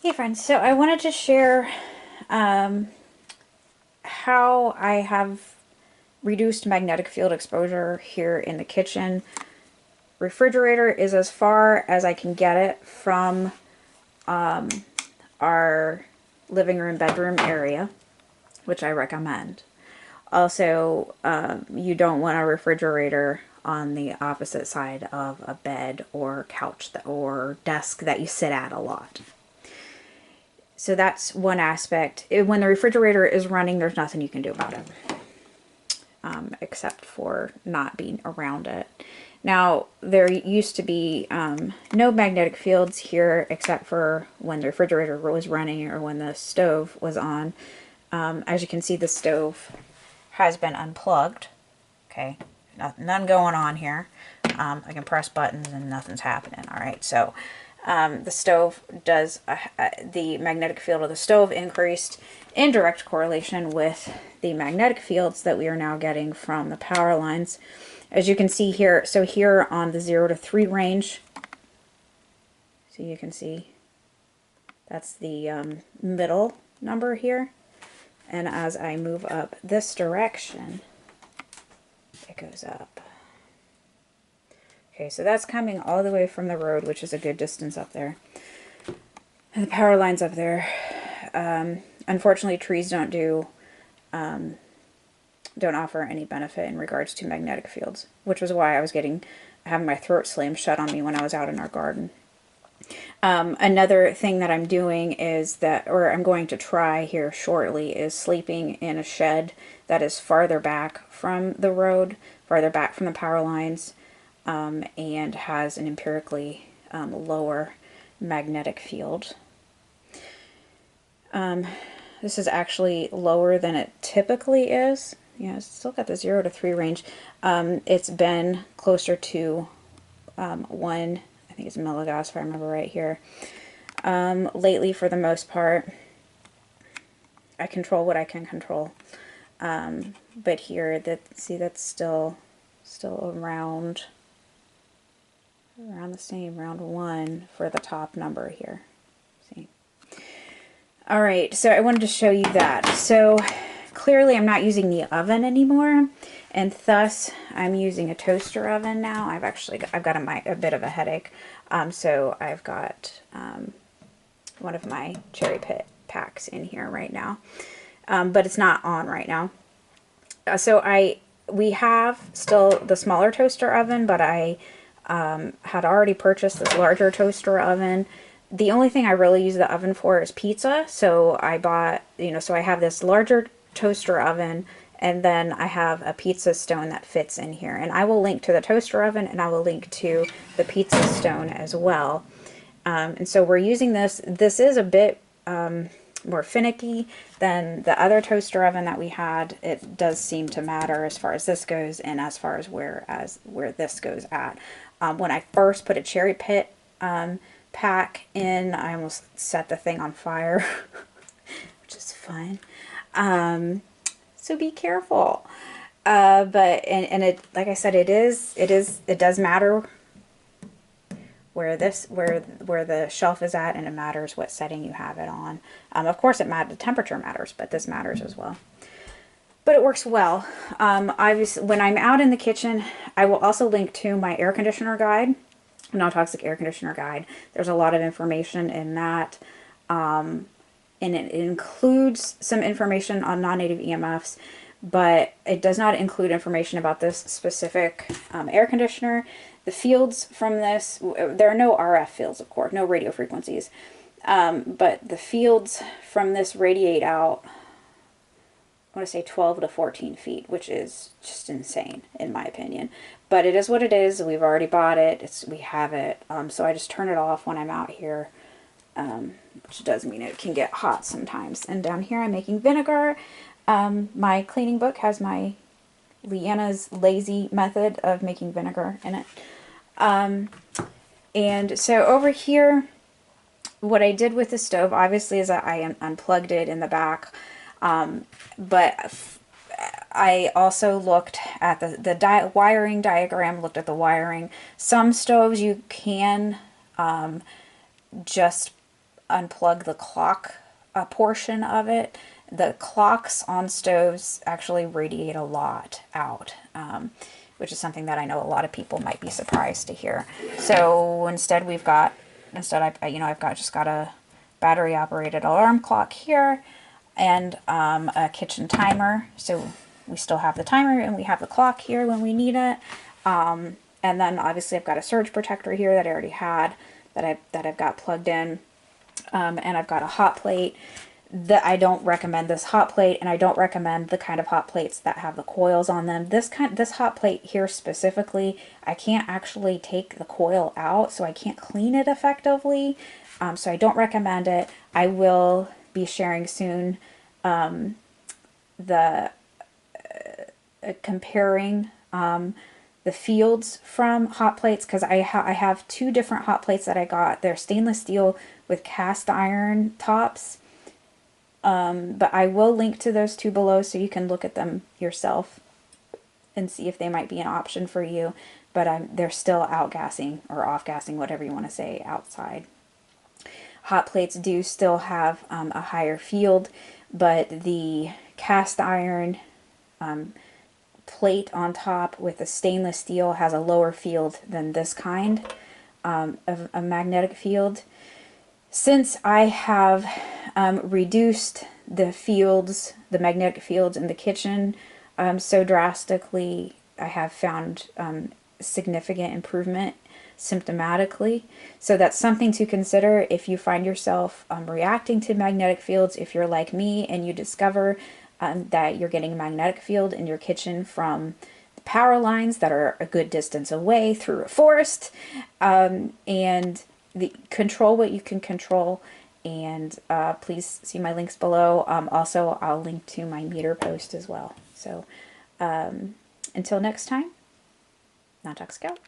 Hey friends, so I wanted to share how I have reduced magnetic field exposure here in the kitchen. Refrigerator is as far as I can get it from our living room bedroom area, which I recommend. Also, you don't want a refrigerator on the opposite side of a bed or couch or desk that you sit at a lot. So that's one aspect. When the refrigerator is running, there's nothing you can do about it, except for not being around it. Now, there used to be no magnetic fields here except for when the refrigerator was running or when the stove was on. As you can see, the stove has been unplugged. Okay, none going on here. I can press buttons and nothing's happening. All right, so the stove does, the magnetic field of the stove increased in direct correlation with the magnetic fields that we are now getting from the power lines. As you can see here, so here on the 0 to 3 range, so you can see that's the middle number here. And as I move up this direction, it goes up. Okay, so that's coming all the way from the road, which is a good distance up there. And the power line's up there. Unfortunately, trees don't offer any benefit in regards to magnetic fields, which was why I was having my throat slammed shut on me when I was out in our garden. Another thing that I'm doing is that, or I'm going to try here shortly, is sleeping in a shed that is farther back from the road, farther back from the power lines, and has an empirically lower magnetic field. This is actually lower than it typically is. Yeah, it's still got the 0 to 3 range. It's been closer to 1, I think it's milligauss if I remember right here. Lately, for the most part, I control what I can control. But here, that's still around the same, round 1 for the top number here. See? All right, so I wanted to show you that. So clearly I'm not using the oven anymore, and thus I'm using a toaster oven now. I've got a bit of a headache, so I've got one of my cherry pit packs in here right now, but it's not on right now. We have still the smaller toaster oven, but I had already purchased this larger toaster oven. The only thing I really use the oven for is pizza, so I bought, so I have this larger toaster oven, and then I have a pizza stone that fits in here. And I will link to the toaster oven, and I will link to the pizza stone as well. And so we're using this. This is a bit more finicky than the other toaster oven that we had. It does seem to matter as far as this goes, and as far as where this goes at. When I first put a cherry pit pack in, I almost set the thing on fire, which is fun. So be careful. But it, like I said, it does matter where the shelf is at, and it matters what setting you have it on. Of course, the temperature matters, but this matters as well. But it works well. Obviously, when I'm out in the kitchen, I will also link to my air conditioner guide, non-toxic air conditioner guide. There's a lot of information in that, and it includes some information on non-native EMFs, but it does not include information about this specific air conditioner. The fields from this, there are no RF fields, of course, no radio frequencies, but the fields from this radiate out, I want to say 12 to 14 feet, which is just insane in my opinion. But it is what it is. We've already bought it. We have it. So I just turn it off when I'm out here, which does mean it can get hot sometimes. And down here I'm making vinegar. My cleaning book has my Leanna's lazy method of making vinegar in it. And so over here, what I did with the stove, obviously, is that I unplugged it in the back. But I also looked at the wiring diagram, looked at the wiring. Some stoves you can just unplug the clock portion of it. The clocks on stoves actually radiate a lot out, which is something that I know a lot of people might be surprised to hear. So instead I've got just got a battery operated alarm clock here, and a kitchen timer. So we still have the timer and we have the clock here when we need it. And then obviously I've got a surge protector here that I already had that I've got plugged in. And I've got a hot plate. I don't recommend this hot plate, and I don't recommend the kind of hot plates that have the coils on them. This hot plate here specifically, I can't actually take the coil out, so I can't clean it effectively. So I don't recommend it. I will be sharing soon comparing the fields from hot plates, because I have two different hot plates that I got. They're stainless steel with cast iron tops. But I will link to those two below so you can look at them yourself and see if they might be an option for you. But they're still outgassing or off-gassing, whatever you want to say, outside. Hot plates do still have a higher field, but the cast iron plate on top with the stainless steel has a lower field than this kind of a magnetic field. Since I have reduced the fields, the magnetic fields in the kitchen so drastically, I have found significant improvement symptomatically. So that's something to consider if you find yourself reacting to magnetic fields. If you're like me and you discover that you're getting a magnetic field in your kitchen from the power lines that are a good distance away through a forest, and control what you can control. And please see my links below. Also, I'll link to my meter post as well. So until next time, Not Scout.